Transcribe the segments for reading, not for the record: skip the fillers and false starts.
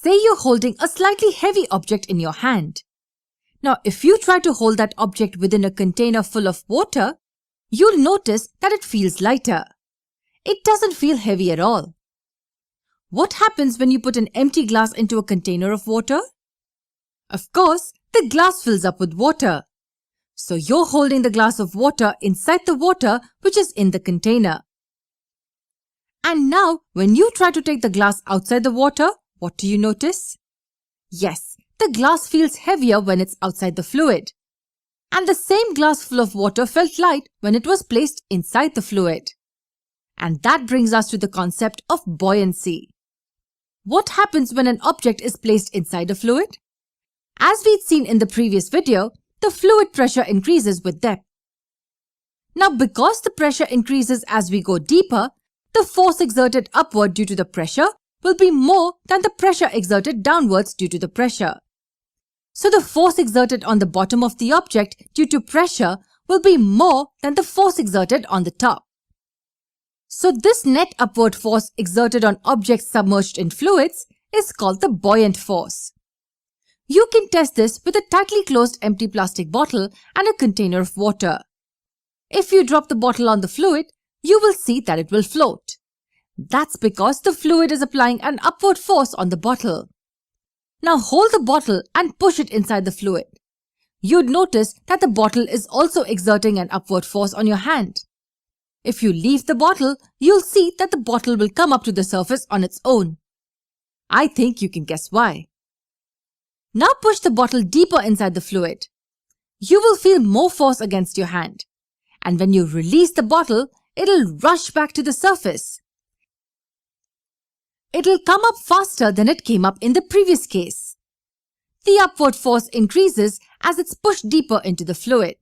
Say you're holding a slightly heavy object in your hand. Now, if you try to hold that object within a container full of water, you'll notice that it feels lighter. It doesn't feel heavy at all. What happens when you put an empty glass into a container of water? Of course, the glass fills up with water. So you're holding the glass of water inside the water which is in the container. And now, when you try to take the glass outside the water, what do you notice? Yes, the glass feels heavier when it's outside the fluid. And the same glass full of water felt light when it was placed inside the fluid. And that brings us to the concept of buoyancy. What happens when an object is placed inside a fluid? As we'd seen in the previous video, the fluid pressure increases with depth. Now, because the pressure increases as we go deeper, the force exerted upward due to the pressure will be more than the pressure exerted downwards due to the pressure. So the force exerted on the bottom of the object due to pressure will be more than the force exerted on the top. So this net upward force exerted on objects submerged in fluids is called the buoyant force. You can test this with a tightly closed empty plastic bottle and a container of water. If you drop the bottle on the fluid, you will see that it will float. That's because the fluid is applying an upward force on the bottle. Now hold the bottle and push it inside the fluid. You'd notice that the bottle is also exerting an upward force on your hand. If you leave the bottle, you'll see that the bottle will come up to the surface on its own. I think you can guess why. Now push the bottle deeper inside the fluid. You will feel more force against your hand. And when you release the bottle, it'll rush back to the surface. It'll come up faster than it came up in the previous case. The upward force increases as it's pushed deeper into the fluid.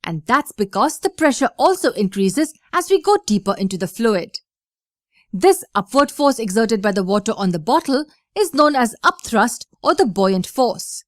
And that's because the pressure also increases as we go deeper into the fluid. This upward force exerted by the water on the bottle is known as upthrust or the buoyant force.